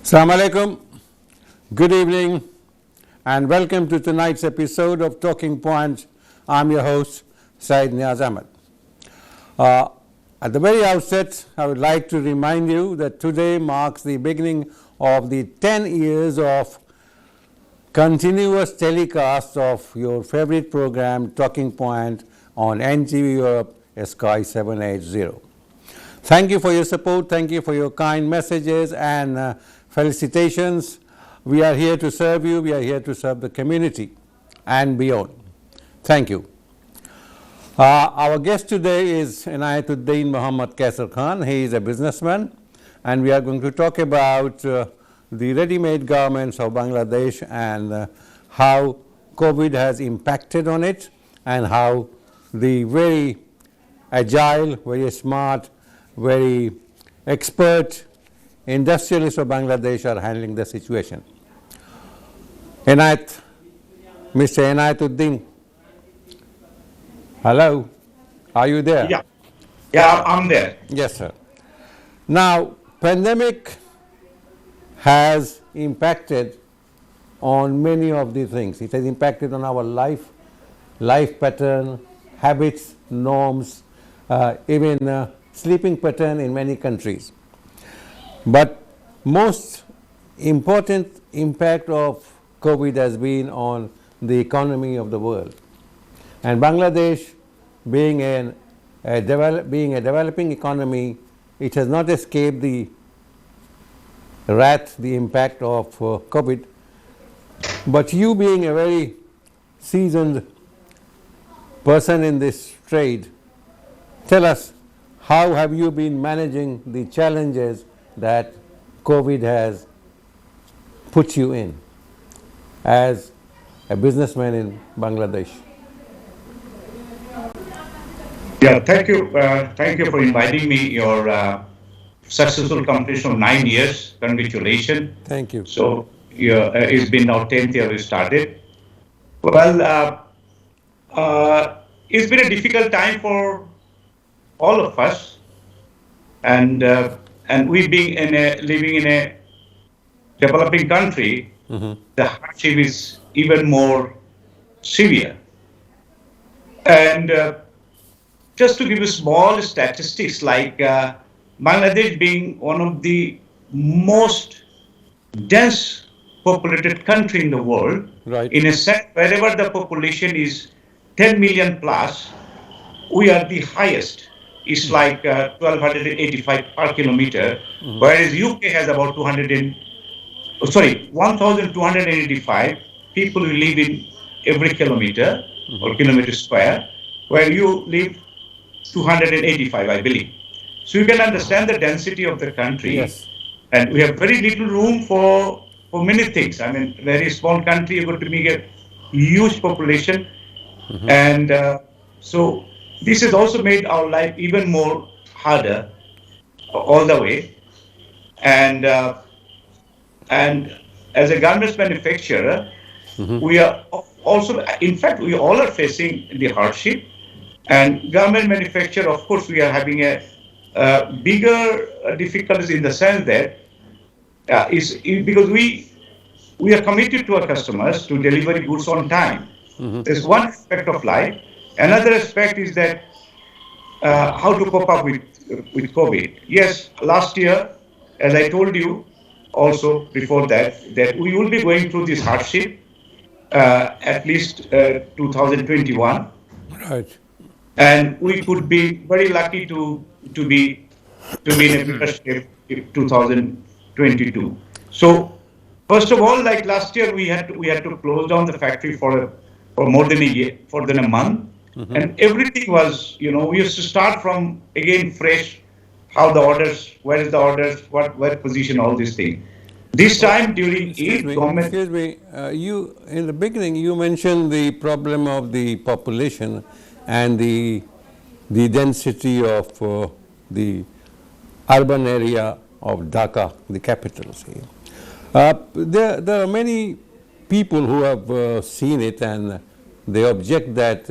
Assalamu alaikum, good evening, and welcome to tonight's episode of Talking Points. I'm your host, Syed Niaz Ahmed. At the very outset, I would like to remind you that today marks the beginning of the 10 years of continuous telecast of your favorite program, Talking Point, on NTV Europe, Sky 780. Thank you for your support, thank you for your kind messages and felicitations. We are here to serve you, we are here to serve the community and beyond. Thank you. Our guest today is Inayatuddin Muhammad Kaisar Khan. He is a businessman, and we are going to talk about the ready-made garments of Bangladesh and how COVID has impacted on it, and how the very agile, very smart, very expert industrialists of Bangladesh are handling the situation. Mr. Inayatuddin, hello, are you there? Yeah, I'm there. Yes, sir. Now, pandemic has impacted on many of these things. It has impacted on our life pattern, habits, norms, even sleeping pattern in many countries. But most important impact of COVID has been on the economy of the world. And Bangladesh, being a developing economy, it has not escaped the impact of COVID. But you, being a very seasoned person in this trade, tell us, how have you been managing the challenges that COVID has put you in as a businessman in Bangladesh? Yeah, thank you. Thank you for inviting me. Your successful completion of 9 years. Congratulations. Thank you. So it's been now 10th year we started. Well, it's been a difficult time for all of us, and we being living in a developing country, the hardship is even more severe. And just to give you small statistics, like Bangladesh being one of the most dense populated country in the world, right. In a sense, wherever the population is 10 million plus, we are the highest. It's like 1,285 per kilometer, whereas UK has about 1,285 people who live in every kilometer or kilometer square, where you live 285, I believe. So you can understand the density of the country. Yes. And we have very little room for many things. I mean, very small country, you're going to make a huge population. And so this has also made our life even more harder all the way. And as a garments manufacturer, we are also, in fact, we all are facing the hardship. And garment manufacturer, of course, we are having a bigger difficulties in the sense that because we are committed to our customers to deliver goods on time. There's one aspect of life. Another aspect is that how to cope up with COVID. Yes, last year, as I told you also before that we will be going through this hardship at least 2021. Right. And we could be very lucky to be in a better shape in 2022. So first of all, like last year, we had to close down the factory for more than a month, and everything was, we used to start from again fresh. How the orders, where is the orders, what position, all these things. This time during government. Excuse me. You in the beginning you mentioned the problem of the population and the density of the urban area of Dhaka, the capital. There are many people who have seen it, and they object that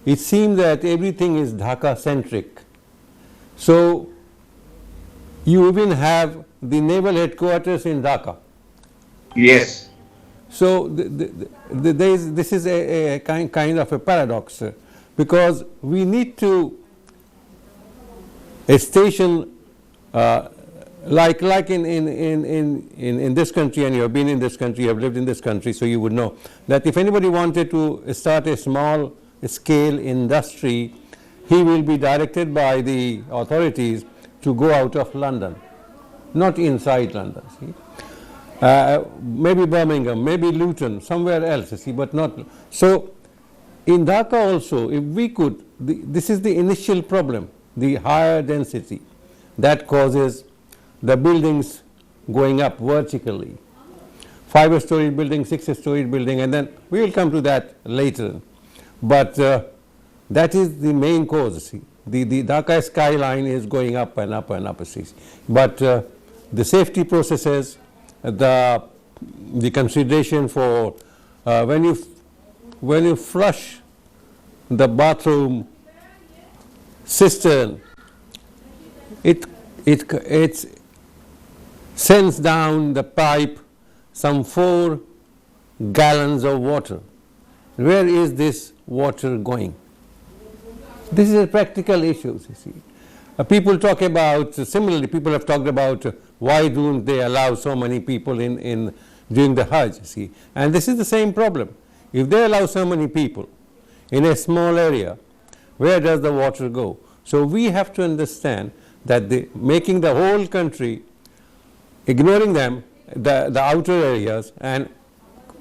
it seems that everything is Dhaka centric. So You even have the naval headquarters in Dhaka. Yes. So this is a kind of a paradox, because we need to a station like in this country, and you have been in this country, you have lived in this country, so you would know that if anybody wanted to start a small scale industry, he will be directed by the authorities to go out of London, not inside London. See? Maybe Birmingham, maybe Luton, somewhere else, see, but not. So in Dhaka also, if we could, this is the initial problem, the higher density that causes the buildings going up vertically. 5-story building, 6-story building, and then we will come to that later. But that is the main cause. See. The Dhaka skyline is going up and up and up. See. But the safety processes, the consideration for when you flush the bathroom cistern, it sends down the pipe some 4 gallons of water. Where is this water going? This is a practical issue, you see. People talk about, similarly, people have talked about why don't they allow so many people in during the Hajj, see. And this is the same problem. If they allow so many people in a small area, where does the water go? So we have to understand that making the whole country, ignoring them, the outer areas, and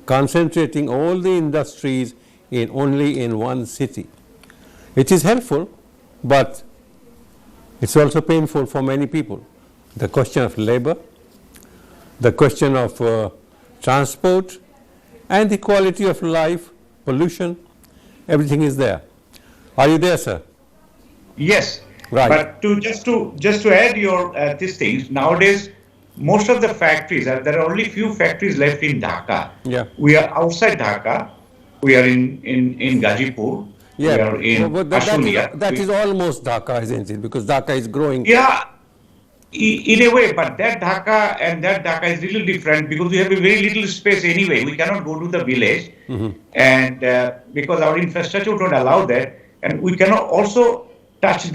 concentrating all the industries only in one city. It is helpful, but it's also painful for many people. The question of labor, the question of transport, and the quality of life, pollution, everything is there. Are you there, sir? Yes. Right. But just to add your these things, nowadays most of the factories, there are only few factories left in Dhaka. Yeah. We are outside Dhaka. We are in Gazipur. Yeah. We are in Ashulia. That is almost Dhaka, isn't it? Because Dhaka is growing. Yeah, in a way, but that Dhaka and that Dhaka is little different because we have a very little space anyway. We cannot go to the village, and because our infrastructure don't allow that, and we cannot also touch I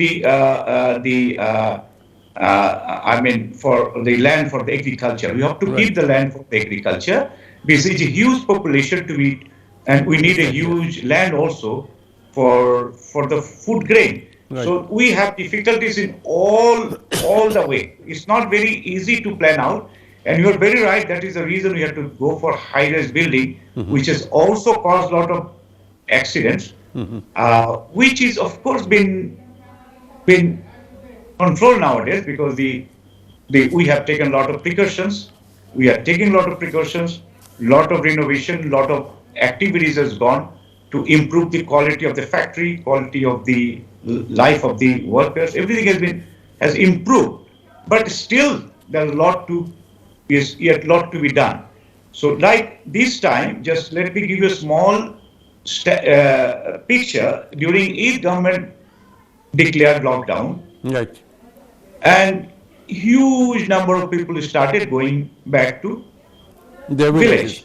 mean, for the land for the agriculture. We have to keep the land for the agriculture because it's a huge population to meet, and we need a huge land also for the food grain. Right. So we have difficulties in all the way. It's not very easy to plan out. And you're very right. That is the reason we have to go for high-rise building, which has also caused a lot of accidents, which is of course been controlled nowadays because we have taken a lot of precautions. We are taking a lot of precautions, lot of renovation, lot of activities has gone to improve the quality of the factory, quality of the life of the workers. Everything has improved, but still there's a lot to be done. So like this time, just let me give you a small picture. During Eid, government declared lockdown. Right. And huge number of people started going back to the village.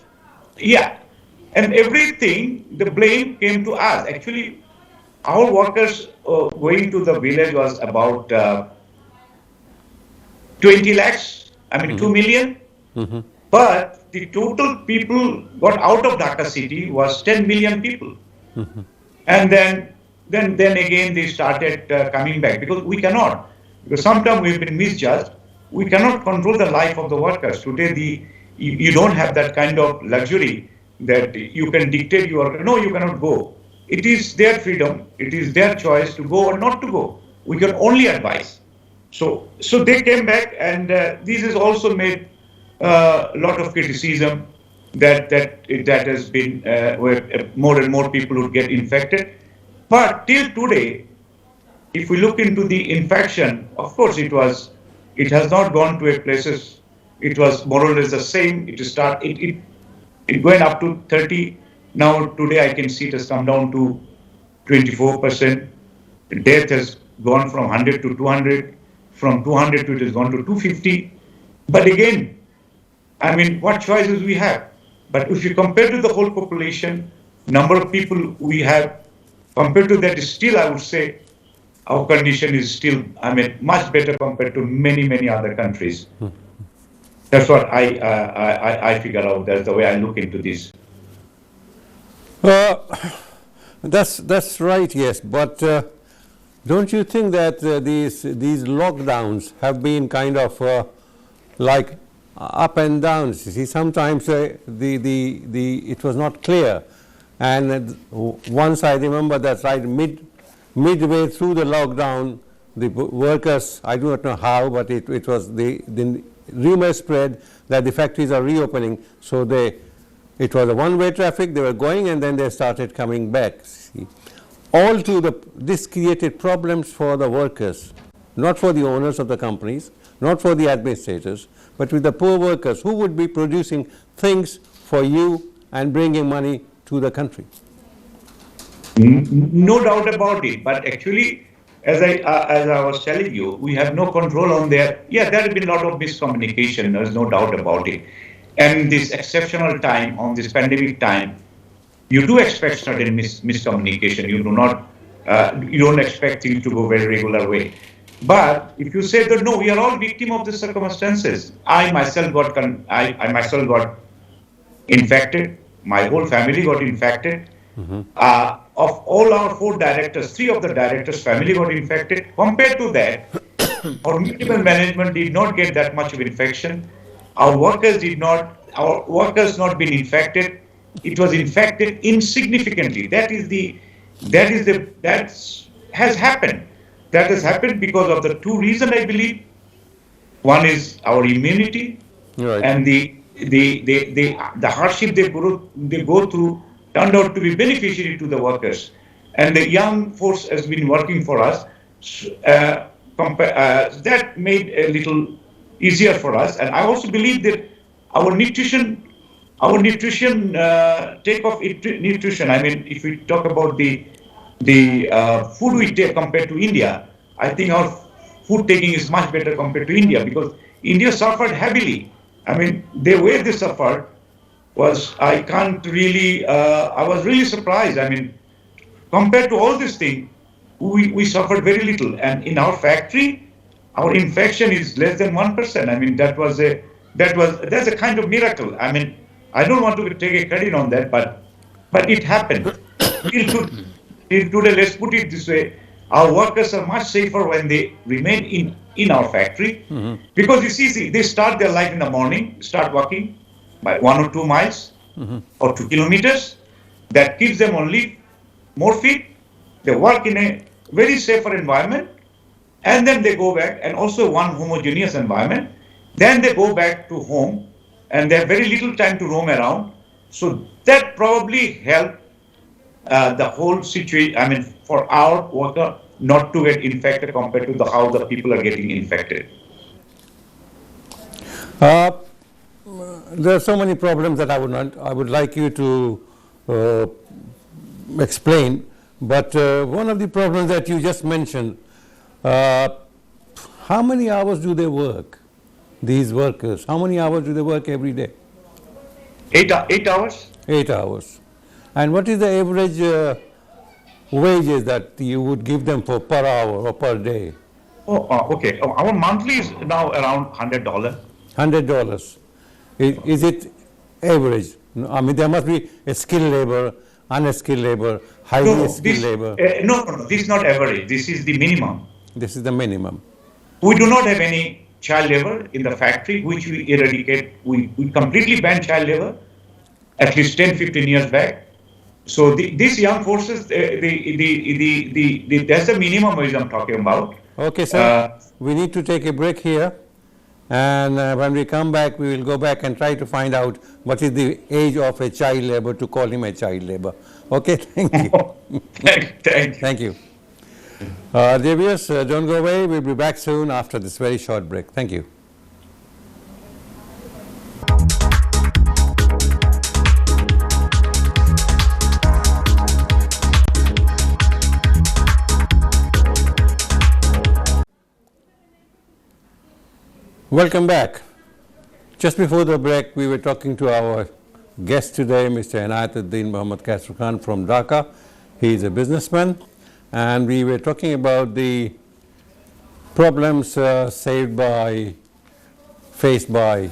Yeah. And everything, the blame came to us. Actually, our workers going to the village was about 20 lakhs, 2 million. But the total people got out of Dhaka city was 10 million people. And then again they started coming back because we cannot. Because sometimes we've been misjudged. We cannot control the life of the workers. Today, you don't have that kind of luxury that you can dictate no, you cannot go. It is their freedom. It is their choice to go or not to go. We can only advise. So they came back, and this has also made a lot of criticism that has been where more and more people would get infected. But till today, if we look into the infection, of course it has not gone to a places. It was more or less the same. It went up to 30. Now today I can see it has come down to 24%. Death has gone from 100 to 200. from 200 to it has gone to 250. But again, I mean, what choices we have? But if you compare to the whole population, number of people we have, compared to that, is still, I would say, our condition is still, I mean, much better compared to many, many other countries. That's what I figure out. That's the way I look into this. That's right, yes. But don't you think that these lockdowns have been kind of like up and down? You see, sometimes it was not clear, and once I remember that right midway through the lockdown, the workers, I do not know how, but it was the rumor spread that the factories are reopening, so it was a one-way traffic, they were going and then they started coming back. See, this created problems for the workers, not for the owners of the companies, not for the administrators, but with the poor workers who would be producing things for you and bringing money to the country. No doubt about it, but actually, as I was telling you, we have no control on there. Yeah, there has been a lot of miscommunication, there's no doubt about it. And this exceptional time, on this pandemic time, you do expect certain miscommunication. You don't expect things to go very regular way. But if you say that no, we are all victim of the circumstances. I myself got infected. My whole family got infected. Of all our 4 directors, 3 of the directors' family got infected. Compared to that, our middle management did not get that much of infection. Our workers not been infected. It was infected insignificantly. That has happened. That has happened because of the 2 reasons, I believe. One is our immunity, right, and the hardship they go through turned out to be beneficiary to the workers. And the young force has been working for us. That made a little easier for us. And I also believe that our nutrition take off nutrition. I mean, if we talk about the food we take compared to India, I think our food taking is much better compared to India, because India suffered heavily. I mean, the way they suffered was, I was really surprised. I mean, compared to all these things, we suffered very little. And in our factory, our infection is less than 1%. I mean, that's a kind of miracle. I mean, I don't want to take a credit on that, but it happened. Till today, let's put it this way, our workers are much safer when they remain in our factory, because you see, they start their life in the morning, start walking by 1 or 2 miles or 2 kilometers. That gives them only more fit. They work in a very safer environment, and then they go back, and also one homogeneous environment. Then they go back to home, and they have very little time to roam around. So that probably helped the whole situation, I mean, for our worker not to get infected compared to how the people are getting infected. There are so many problems that I would like you to explain, but one of the problems that you just mentioned, how many hours do they work, these workers? How many hours do they work every day? 8 hours. 8 hours. And what is the average wages that you would give them for per hour or per day? Okay. Our monthly is now around $100. $100. Is it average? I mean, there must be a skilled labor, unskilled labor, highly skilled labor. No, this is not average. This is the minimum. This is the minimum. We do not have any child labor in the factory, which we eradicate. We completely banned child labor at least 10, 15 years back. So these young forces, that's the minimum wage I'm talking about. Okay, sir. We need to take a break here. And when we come back, we will go back and try to find out what is the age of a child labor to call him a child labor. Okay, thank you. Thank you. Dear viewers, don't go away. We'll be back soon after this very short break. Thank you. Welcome back. Just before the break, we were talking to our guest today, Mr. Inayatuddin Muhammad Kaisar Khan from Dhaka. He is a businessman, and we were talking about the problems faced by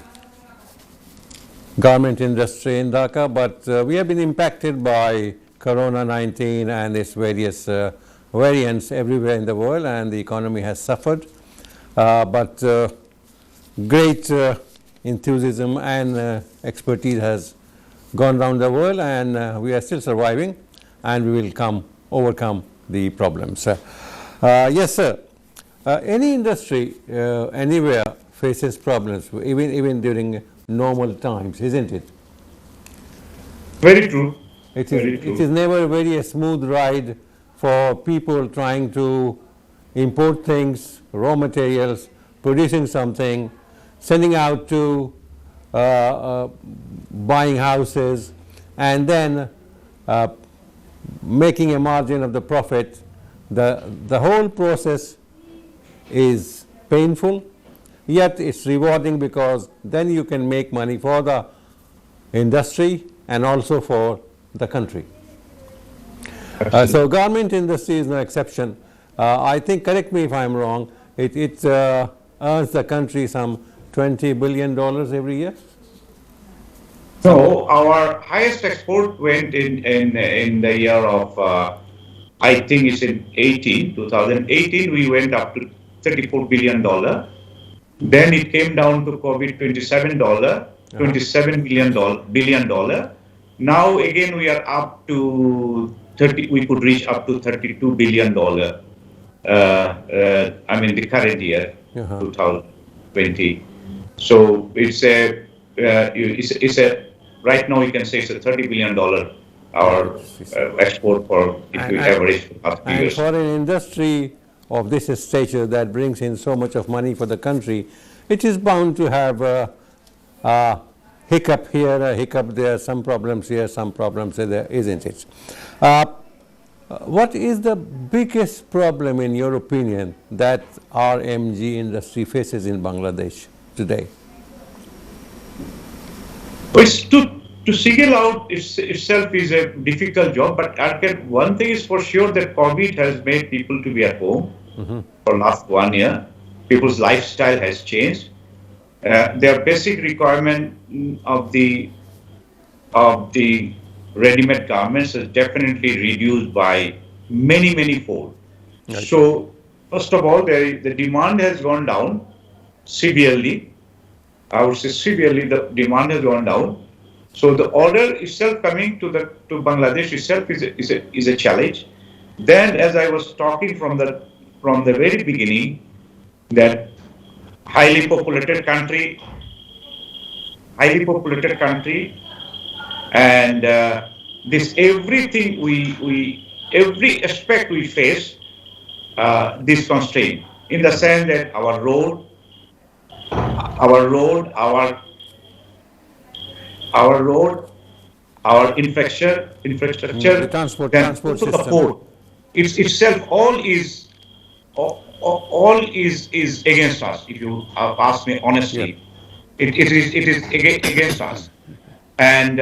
garment industry in Dhaka, but we have been impacted by Corona-19 and its various variants everywhere in the world, and the economy has suffered. But great enthusiasm and expertise has gone around the world, and we are still surviving, and we will overcome the problems. Yes, sir. Any industry anywhere faces problems, even during normal times, isn't it? Very true. It is never a very smooth ride for people trying to import things, raw materials, producing something, sending out to buying houses, and then making a margin of the profit. The whole process is painful, yet it's rewarding because then you can make money for the industry and also for the country. So garment industry is no exception. I think, correct me if I'm wrong, it earns the country some $20 billion every year? No, our highest export went in the year of, I think it's in 2018, we went up to $34 billion. Then it came down to COVID, $27 billion. Now again we are up to 30. We could reach up to $32 billion. I mean the current year, 2020. So it's a right now you can say it's a $30 billion our export for if we average for past few years. And for an industry of this stature that brings in so much of money for the country, it is bound to have a hiccup here, a hiccup there, some problems here, some problems there, isn't it? What is the biggest problem, in your opinion, that our MG industry faces in Bangladesh today? It's to single out itself is a difficult job, but one thing is for sure that COVID has made people to be at home for last 1 year. People's lifestyle has changed. Their basic requirement of the ready-made garments is definitely reduced by many fold. Right. So first of all, the demand has gone down severely. I would say severely the demand has gone down. So the order itself coming to Bangladesh itself is a challenge. Then, as I was talking from the very beginning, that highly populated country, and this everything every aspect we face this constraint, in the sense that our road, our infrastructure, the transport system. The port. It's itself all is against us. If you ask me honestly, it is against us, and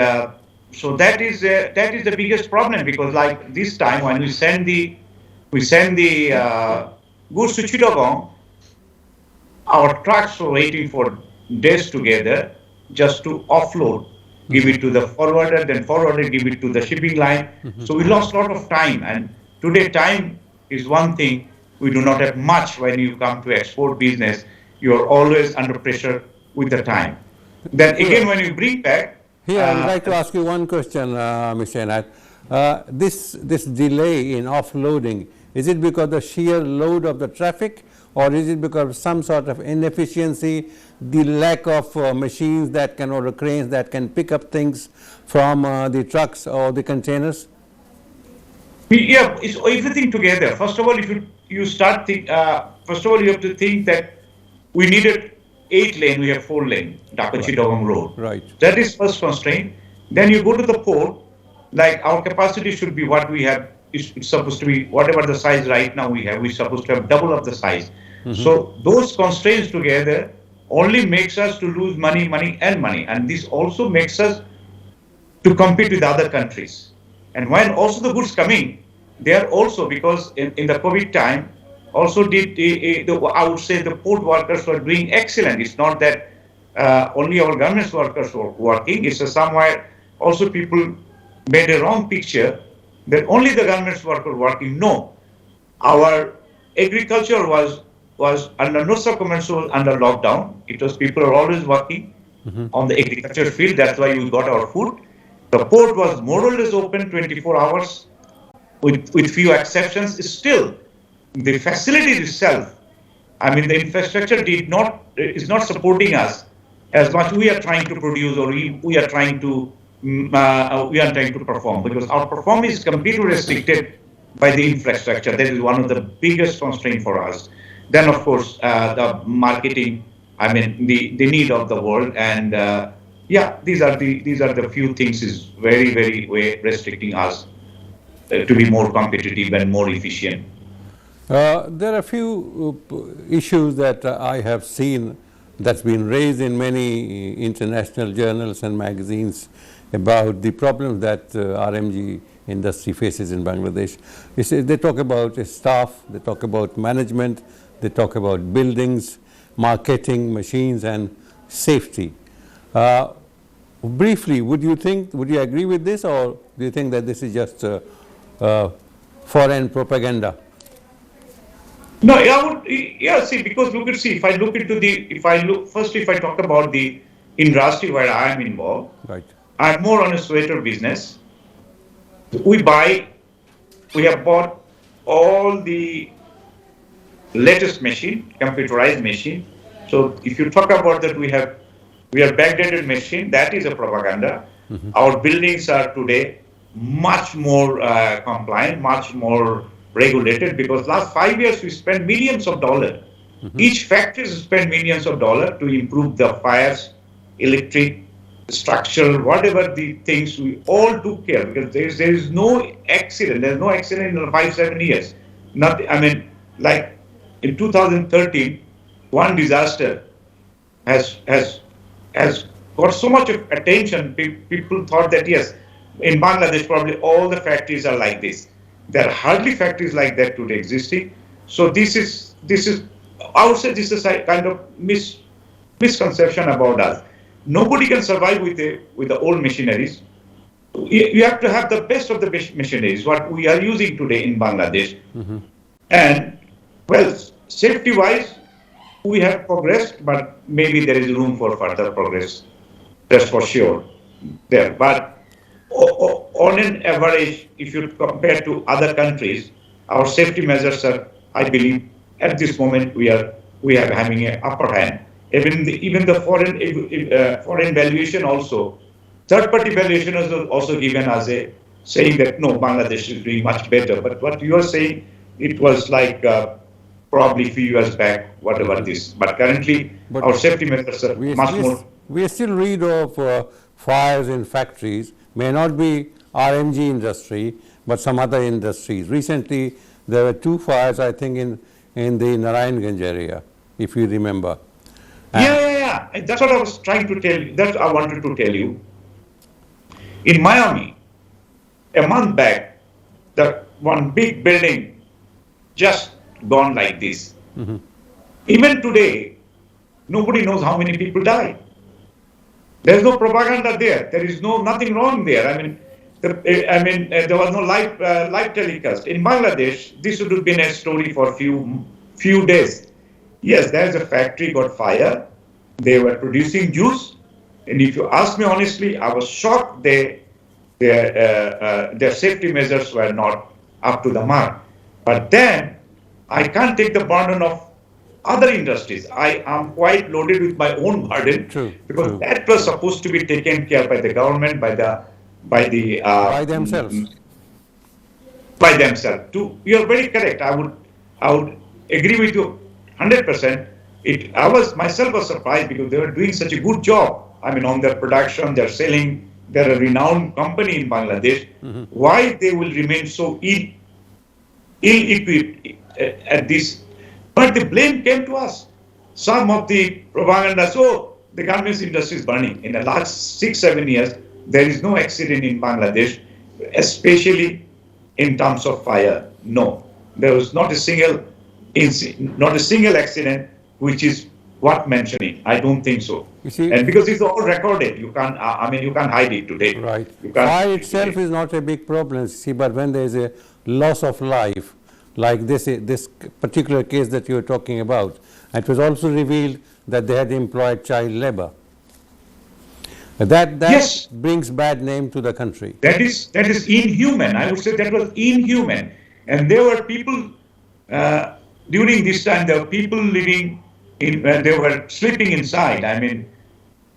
so that is the biggest problem, because like this time when we send the goods to Chittagong, our trucks were waiting for days together just to offload, give it to the forwarder, then forwarder give it to the shipping line. So we lost a lot of time, and today time is one thing. We do not have much when you come to export business. You are always under pressure with the time. Then again, when you bring back... Here, I would like to ask you one question, Mr. Inayat. This delay in offloading, is it because of the sheer load of the traffic, or is it because of some sort of inefficiency, the lack of machines that can, or cranes that can pick up things from the trucks or the containers? Yeah, it's everything together. First of all, if you start first of all, you have to think that we needed 8 lane, we have 4 lane, Dhaka Chittagong Road. Right. That is first constraint. Then you go to the port, like our capacity should be what we have. It's supposed to be whatever the size right now we have. We're supposed to have double of the size. So those constraints together only makes us to lose money, and money. And this also makes us to compete with other countries. And when also the goods coming, they are also, because in the COVID time, also I would say the port workers were doing excellent. It's not that only our government workers were working. It's somewhere also people made a wrong picture that only the government workers working. No, our agriculture was under no circumstances was under lockdown. It was people are always working on the agriculture field. That's why we got our food. The port was more or less open 24 hours with few exceptions. Still, the facilities itself, I mean, the infrastructure is not supporting us as much we are trying to produce or we are trying to perform, because our performance is completely restricted by the infrastructure. That is one of the biggest constraints for us. Then, of course, the marketing, I mean, the need of the world, and these are the few things is very restricting us to be more competitive and more efficient. There are a few issues that I have seen that's been raised in many international journals and magazines about the problems that RMG industry faces in Bangladesh. They talk about staff, they talk about management, they talk about buildings, marketing, machines, and safety. Briefly, would you agree with this, or do you think that this is just foreign propaganda? No, see, because if I talk about the industry where I am involved, right. I'm more on a sweater business. We have bought all the latest machine, computerized machine. So if you talk about that, we have backdated machine, that is a propaganda. Our buildings are today much more compliant, much more regulated, because last 5 years we spent millions of dollars. Each factory spent millions of dollars to improve the fires, electric, structural, whatever the things, we all took care, because there is no accident. There's no accident in 5-7 years. Nothing. I mean, like in 2013, one disaster has got so much of attention. People thought that yes, in Bangladesh probably all the factories are like this. There are hardly factories like that today existing. So this is I would say this is a kind of misconception about us. Nobody can survive with the old machineries. You have to have the best of the machineries, what we are using today in Bangladesh. And well, safety-wise, we have progressed, but maybe there is room for further progress. That's for sure there. But on an average, if you compare to other countries, our safety measures are, I believe, at this moment we are having an upper hand. Even the foreign valuation also, third-party valuation is also given as saying that no, Bangladesh is doing much better. But what you are saying, it was like probably a few years back, whatever this. But currently, our safety measures are much more. We still read of fires in factories, may not be RMG industry, but some other industries. Recently, there were 2 fires, I think, in the Narayanganj area, if you remember. Yeah. That's what I was trying to tell you. That's what I wanted to tell you. In Miami, a month back, the one big building just gone like this. Even today, nobody knows how many people died. There's no propaganda there. There is nothing wrong there. I mean, there was no live telecast. In Bangladesh, this would have been a story for few days. Yes, there's a factory got fire. They were producing juice, and if you ask me honestly, I was shocked. Their safety measures were not up to the mark. But then I can't take the burden of other industries. I am quite loaded with my own burden. Because that was supposed to be taken care by the government, by themselves. By themselves. You are very correct. I would agree with you 100%. I was myself surprised because they were doing such a good job. I mean, on their production, they're selling. They're a renowned company in Bangladesh. Why they will remain so ill-equipped at this? But the blame came to us. some of the propaganda. So the garments industry is burning. In the last 6-7 years, there is no accident in Bangladesh, especially in terms of fire. No, there was not a single accident which is worth mentioning. I don't think so. You see, and because it's all recorded, you can't. You can't hide it today. right. You can't hide Fire it itself today. is not a big problem, see, but when there is a loss of life, like this particular case that you are talking about, it was also revealed that they had employed child labor. That Yes. brings bad name to the country. That is inhuman. I would say that was inhuman. And there were people during this time. There were people living in. They were sleeping inside. I mean,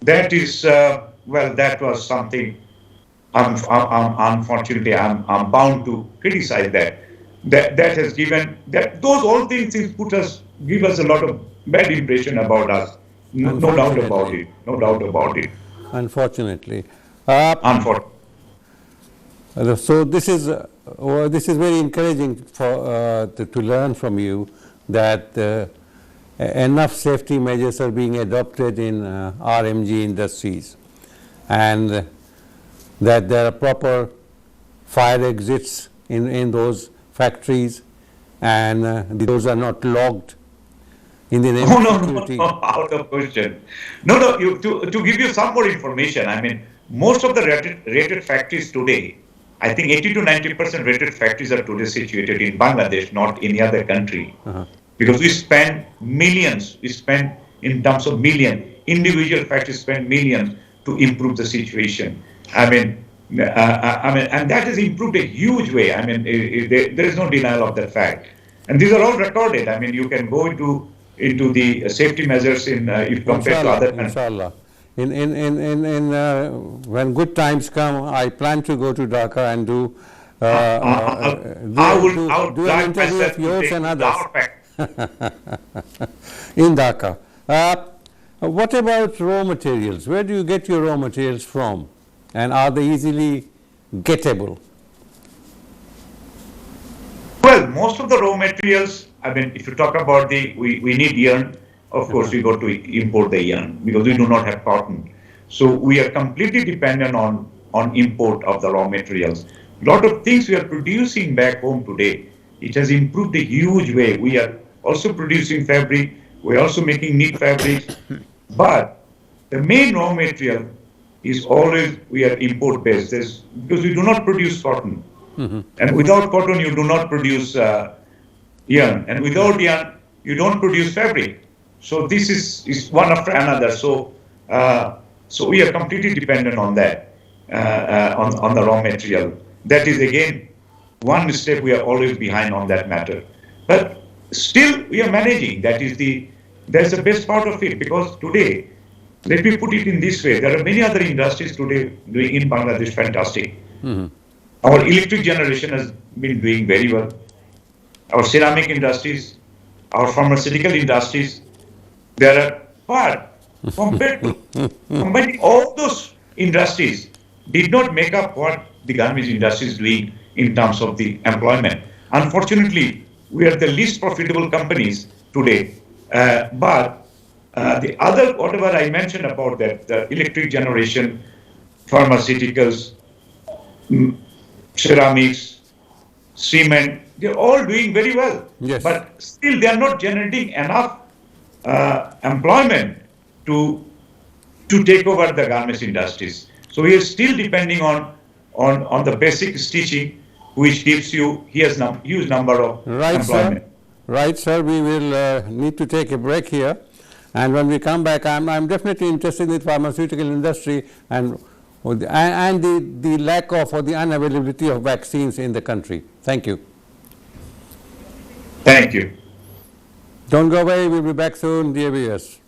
that is that was something. Unfortunately, I'm bound to criticize that. That has given that those all things give us a lot of bad impression about us. No doubt about it. No doubt about it. Unfortunately. Unfortunately. So this is very encouraging for to learn from you that enough safety measures are being adopted in RMG Industries, and that there are proper fire exits in those factories, and those are not logged in the name of security. No, out of question. No. To give you some more information, I mean, most of the rated factories today, I think 80 to 90% rated factories are today situated in Bangladesh, not any other country. Because we spend millions. We spend in terms of millions. Individual factories spend millions to improve the situation. I mean, and that has improved a huge way. I mean, there is no denial of that fact. And these are all recorded. I mean, you can go into the safety measures if compared to other countries. Inshallah. When good times come, I plan to go to Dhaka and do I would do an like interview myself of to yours take and the others fact. in Dhaka. What about raw materials? Where do you get your raw materials from? And are they easily gettable? Well, most of the raw materials, I mean, if you talk about we need yarn, of course we got to import the yarn because we do not have cotton. So we are completely dependent on import of the raw materials. A lot of things we are producing back home today, it has improved a huge way. We are also producing fabric, we are also making knit fabrics, but the main raw material is always we are import based because we do not produce cotton. And without cotton, you do not produce yarn. And without yarn, you don't produce fabric. So this is one after another. So we are completely dependent on that, on the raw material. That is again one step we are always behind on that matter. But still we are managing. That's the best part of it, because today, let me put it in this way, there are many other industries today doing in Bangladesh fantastic. Our electric generation has been doing very well. Our ceramic industries, our pharmaceutical industries, combining all those industries did not make up what the garment industry is doing in terms of the employment. Unfortunately, we are the least profitable companies today. But the other, whatever I mentioned about that, the electric generation, pharmaceuticals, ceramics, cement, they're all doing very well. Yes. But still they are not generating enough employment to take over the garments industries. So we are still depending on the basic stitching, which gives you huge number of employment. Right, sir. We will need to take a break here, and when we come back, I'm definitely interested in the pharmaceutical industry and the lack of or the unavailability of vaccines in the country. Thank you. Thank you. Don't go away. We'll be back soon, dear viewers.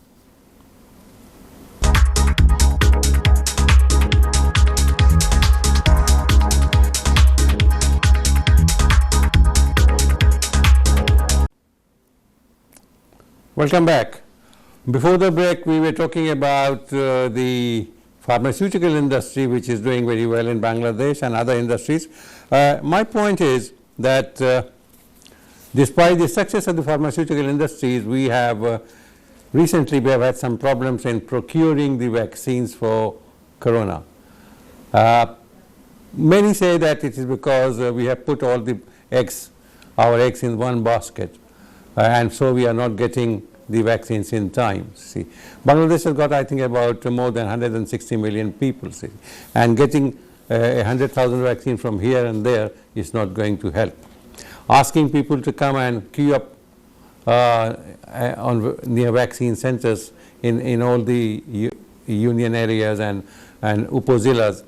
Welcome back. Before the break, we were talking about the pharmaceutical industry, which is doing very well in Bangladesh and other industries. My point is that despite the success of the pharmaceutical industries, we have recently we have had some problems in procuring the vaccines for corona. Uh, Many say that it is because we have put all the eggs, our eggs in one basket, and so we are not getting the vaccines in time. See, Bangladesh has got, I think, about more than 160 million people, see, and getting 100,000 vaccines from here and there is not going to help. Asking people to come and queue up near vaccine centers in all the union areas and upazilas,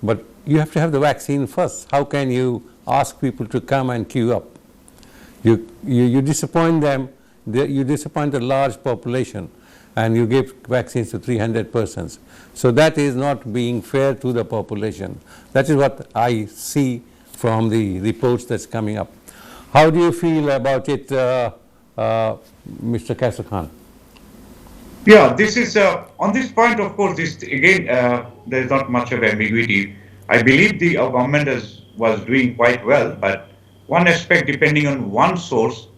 but you have to have the vaccine first. How can you ask people to come and queue up? You disappoint them, you disappoint a large population, and you give vaccines to 300 persons. So that is not being fair to the population. That is what I see from the reports that's coming up. How do you feel about it, Mr. Kaisar Khan? Yeah, this is on this point. Of course, this again there is not much of ambiguity. I believe the government was doing quite well, but one aspect, depending on one source,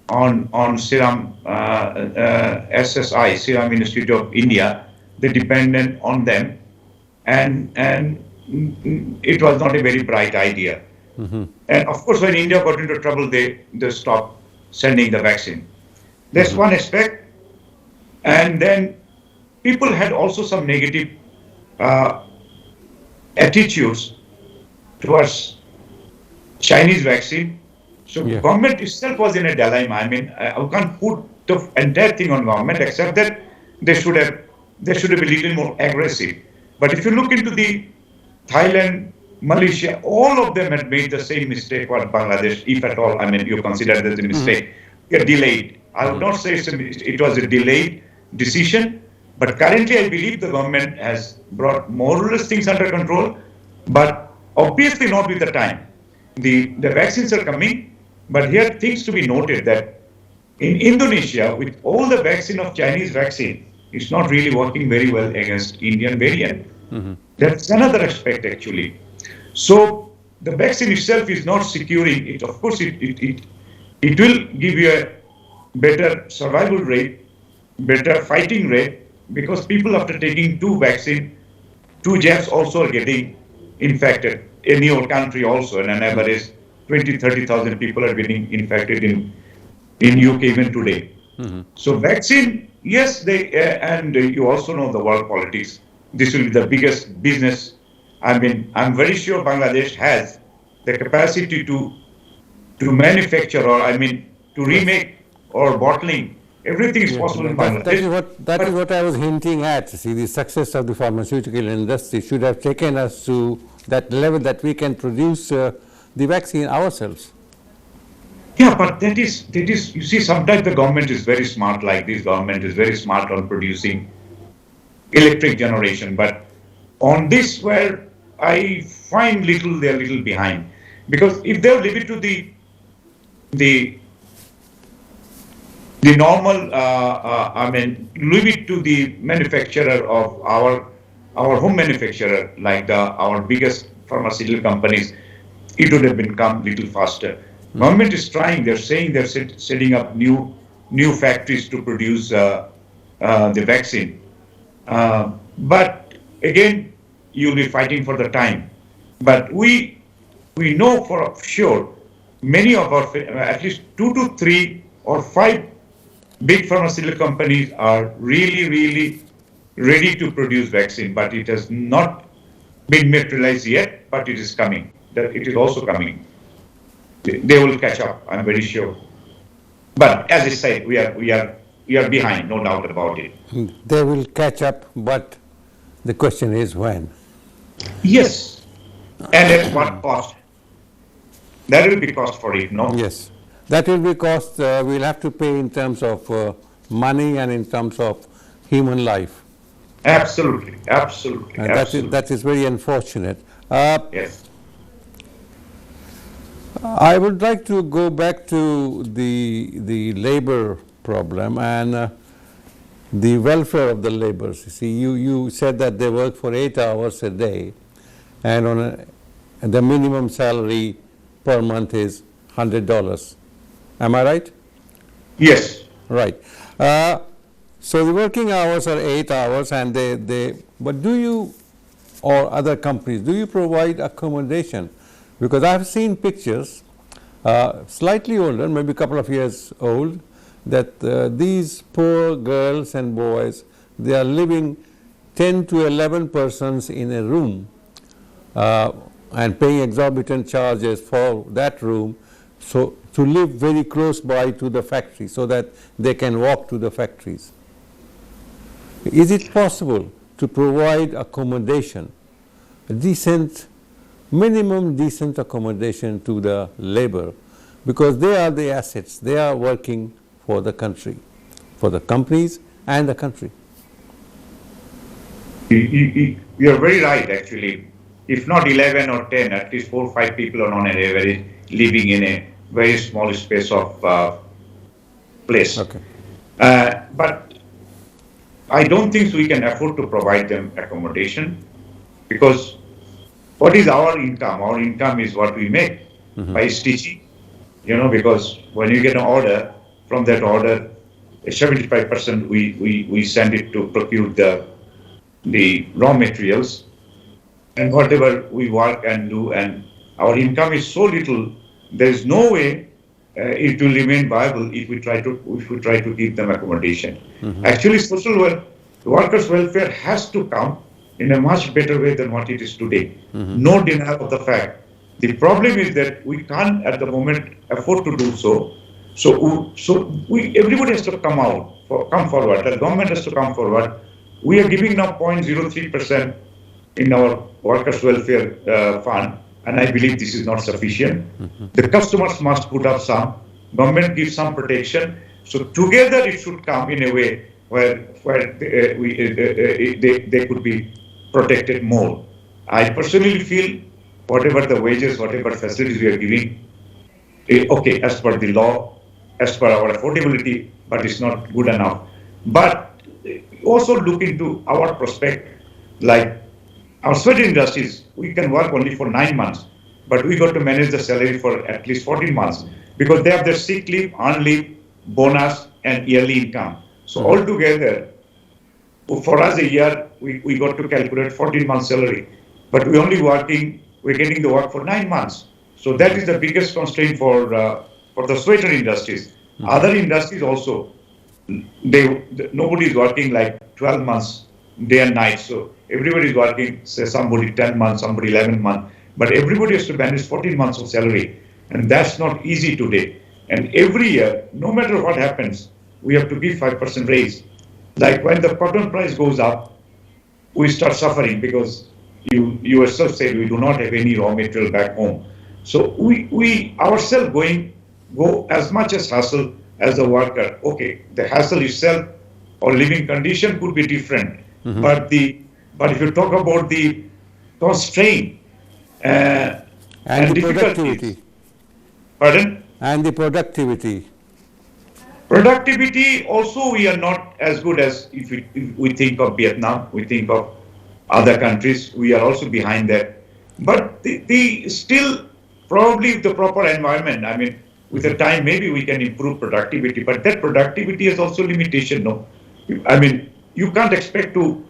on Serum SSI, Serum Institute of India, they depended on them, and it was not a very bright idea. And of course, when India got into trouble, they stopped sending the vaccine. That's one aspect. And then people had also some negative attitudes towards Chinese vaccine. So government itself was in a dilemma. I mean, I can't put the entire thing on government, except that they should have been a little more aggressive. But if you look into the Thailand, Malaysia, all of them had made the same mistake what Bangladesh, if at all, I mean, you consider that a mistake. They're delayed. I would not say it was a delayed decision, but currently I believe the government has brought more or less things under control, but obviously not with the time. The vaccines are coming, but here things to be noted that in Indonesia, with all the vaccine of Chinese vaccine, it's not really working very well against Indian variant. That's another aspect actually. So the vaccine itself is not securing it. Of course, it will give you a better survival rate, better fighting rate, because people after taking two jabs also are getting infected. In your country also, and an average 20-30,000 people are getting infected in UK even today. So vaccine, yes, and you also know the world politics. This will be the biggest business. I mean, I'm very sure Bangladesh has the capacity to manufacture, or I mean, to remake or bottling. Everything is possible in Bangladesh. That is what I was hinting at. See, the success of the pharmaceutical industry should have taken us to that level that we can produce the vaccine ourselves. Yeah, but that is, you see, sometimes the government is very smart, like this government is very smart on producing electric generation. But on this, where I find they're little behind. Because if they leave it to the normal, leave it to the manufacturer of our home manufacturer, like our biggest pharmaceutical companies, it would have become little faster. Government is trying. They're saying they're setting up new factories to produce the vaccine. But again, you'll be fighting for the time. But we know for sure many of our, at least 2 to 3 or 5 big pharmaceutical companies are really ready to produce vaccine, but it has not been materialized yet, but it is coming. It is also coming. They will catch up, I'm very sure. But as I said, we are behind, no doubt about it. They will catch up, but the question is when. Yes, and at what cost? There will be cost for it, no? Yes, that will be cost. We'll have to pay in terms of money and in terms of human life. Absolutely. That is very unfortunate. Yes. I would like to go back to the labor problem and the welfare of the laborers. You see, you said that they work for 8 hours a day, and the minimum salary per month is $100. Am I right? Yes. Right. So the working hours are 8 hours, and but do you, or other companies, do you provide accommodation? Because I've seen pictures, slightly older, maybe a couple of years old, that these poor girls and boys, they are living 10 to 11 persons in a room and paying exorbitant charges for that room, so to live very close by to the factory so that they can walk to the factories. Is it possible to provide accommodation, decent, minimum decent accommodation to the labor, because they are the assets, they are working for the country, for the companies and the country? You are very right, actually. If not 11 or 10, at least 4 or 5 people are on an average living in a very small space of place. Okay. But I don't think we can afford to provide them accommodation, because what is our income? Our income is what we make by stitching, because when you get an order, from that order, 75% we send it to procure the raw materials, and whatever we work and do, and our income is so little, there is no way it will remain viable if we try to give them accommodation. Actually, workers' welfare has to come in a much better way than what it is today. No denial of the fact. The problem is that we can't at the moment afford to do so. So everybody has to come forward. The government has to come forward. We are giving now 0.03% in our workers' welfare fund, and I believe this is not sufficient. The customers must put up some. Government gives some protection. So together it should come in a way where they could be protected more. I personally feel whatever the wages, whatever facilities we are giving, okay, as per the law, as per our affordability, but it's not good enough. But also look into our prospect, like our sweater industries, we can work only for 9 months, but we got to manage the salary for at least 14 months, because they have their sick leave, earned leave, bonus, and yearly income. So altogether, for us a year, we got to calculate 14 months salary, but we're getting the work for 9 months. So that is the biggest constraint for the sweater industries. Other industries also, nobody is working like 12 months, day and night. So everybody is working, say somebody 10 months, somebody 11 months, but everybody has to manage 14 months of salary. And that's not easy today. And every year, no matter what happens, we have to give 5% raise. Like when the cotton price goes up, we start suffering, because you yourself said we do not have any raw material back home. So we ourselves go as much as hassle as the worker. Okay, the hassle itself or living condition could be different, but if you talk about the constraint and the productivity. Pardon? And the productivity. Productivity also, we are not as good as if we think of Vietnam, we think of other countries, we are also behind that. But the still, probably the proper environment, I mean, with the time maybe we can improve productivity, but that productivity has also limitation, no? I mean, you can't expect to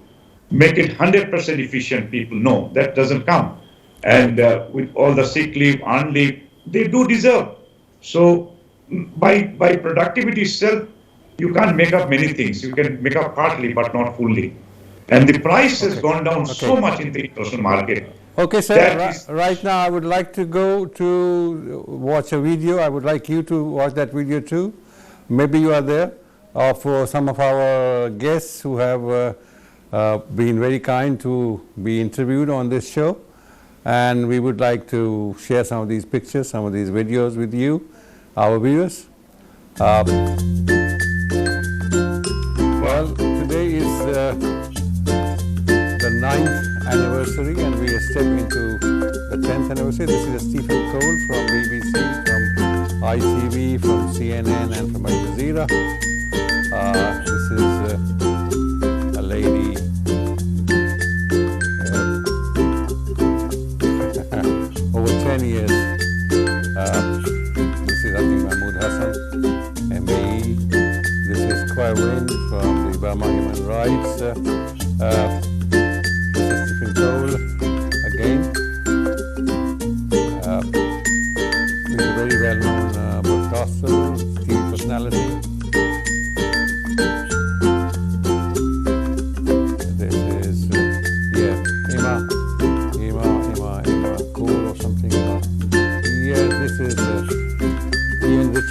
make it 100% efficient people, no, that doesn't come. And with all the sick leave, earned leave, they do deserve. So by productivity itself, you can't make up many things. You can make up partly, but not fully. And the price has gone down so much in the international market. Okay, sir. Right now, I would like to go to watch a video. I would like you to watch that video too. Maybe you are there. For some of our guests who have been very kind to be interviewed on this show. And we would like to share some of these pictures, some of these videos with you, our viewers. Well, today is the 9th anniversary, and we are stepping into the 10th anniversary. This is Stephen Cole from BBC, from ITV, from CNN, and from Al Jazeera. This is a lady over 10 years. This is, I think, Mahmoud Hassan, MBE. This is Kwai Win from the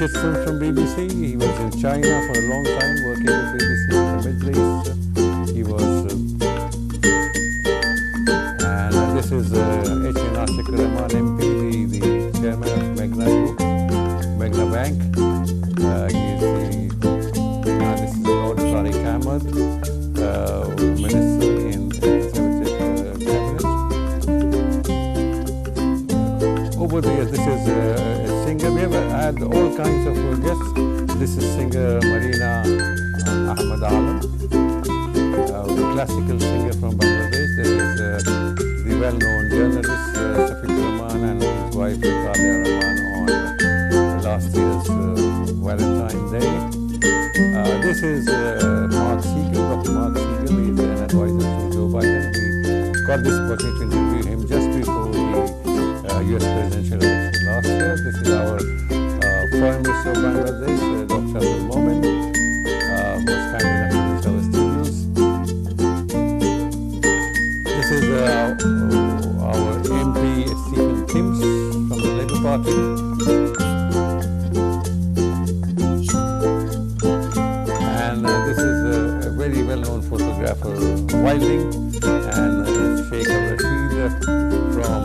Chitsun from BBC. He was in China for a long time working with BBC in the Middle East. He was, and this is H.N. Ashiqur Rahman MP, the chairman of Meghna Group, Meghna Bank. This is Lord Tariq Ahmed, Minister in Conservative Cabinet. Over the years, this is a singer. We have had all kinds of guests. This is singer Marina Ahmed Alam, the classical singer from Bangladesh. This is the well-known journalist Shafiq Rahman and his wife Radia Rahman on last year's Valentine's Day. This is Mark Siegel. Dr. Mark Siegel is an advisor to Joe Biden. We got this opportunity to interview him just before the US presidential election last year. This is our Foreign Minister of Bangladesh, Dr. Abdul Momen, who was kind enough to visit our studios. This is our MP Stephen Timms from the Labour Party. And this is a very well-known photographer, Wilding, and Sheikh Al-Rashid from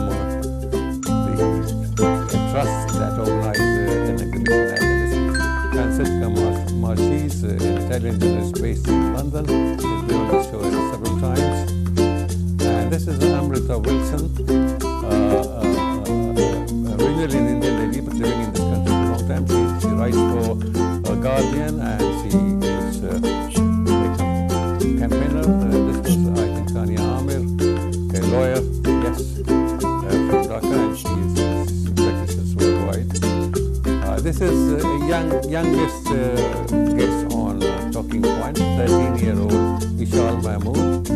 trust that organized an exhibition at the Francesca Marchese, an Italian journalist based in London. He's been on the show several times. And this is Amrita Wilson, originally an Indian lady but living in this country for a long time. She writes for Guardian and she is a campaigner. This was Aitan Kania Amir, a lawyer, yes, from Dhaka, and she is worldwide. This is a youngest guest on Talking Point, 13-year-old Ishal Mahmood.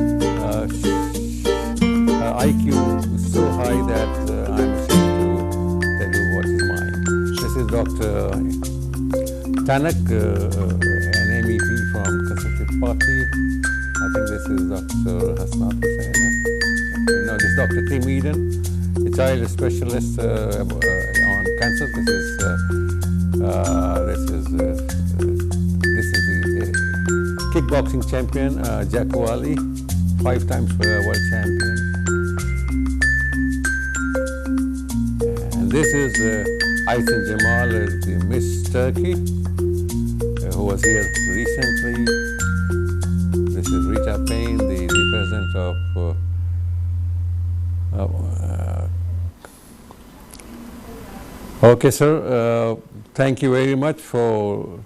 Her IQ is so high that I'm ashamed to tell you what is mine. This is Dr. Tanak, an MEP from Conservative Party. I think this is Dr. Hasnat Hussain. No, this is Dr. Tim Eden, a child specialist on cancer. This is the kickboxing champion, Jack Wali, 5 times world champion. And this is Aysen Jamal, the Miss Turkey, who was here recently. This is Rita Payne, the president of okay, sir. Thank you very much for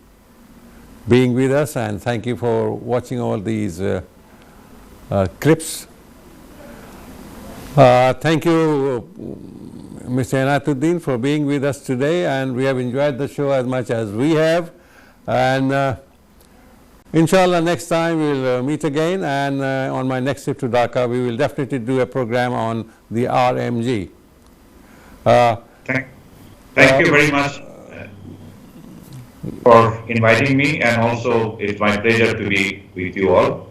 being with us, and thank you for watching all these clips. Thank you, Mr. Anatuddin, for being with us today, and we have enjoyed the show as much as we have. And inshallah, next time we'll meet again, and on my next trip to Dhaka, we will definitely do a program on the RMG. Thank you very much for inviting me, and also it's my pleasure to be with you all.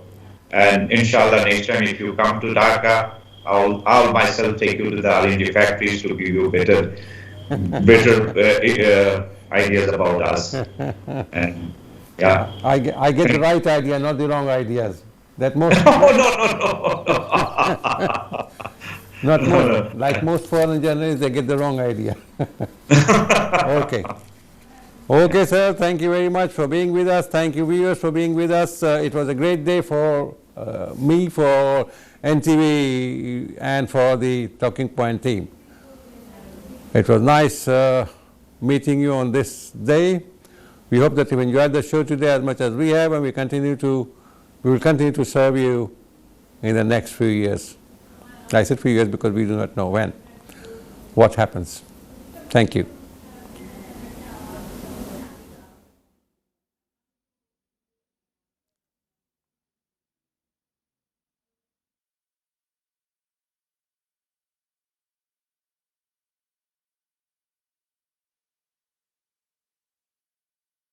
And inshallah, next time if you come to Dhaka, I'll myself take you to the RMG factories to give you better ideas about us. And yeah, I get the right idea, not the wrong ideas. That most not most, like most foreign journalists, they get the wrong idea. Okay. Okay, sir. Thank you very much for being with us. Thank you, viewers, for being with us. It was a great day for me, for NTV, and for the Talking Point team. It was nice meeting you on this day. We hope that you've enjoyed the show today as much as we have, and we will continue to serve you in the next few years. I said few years because we do not know when, what happens. Thank you.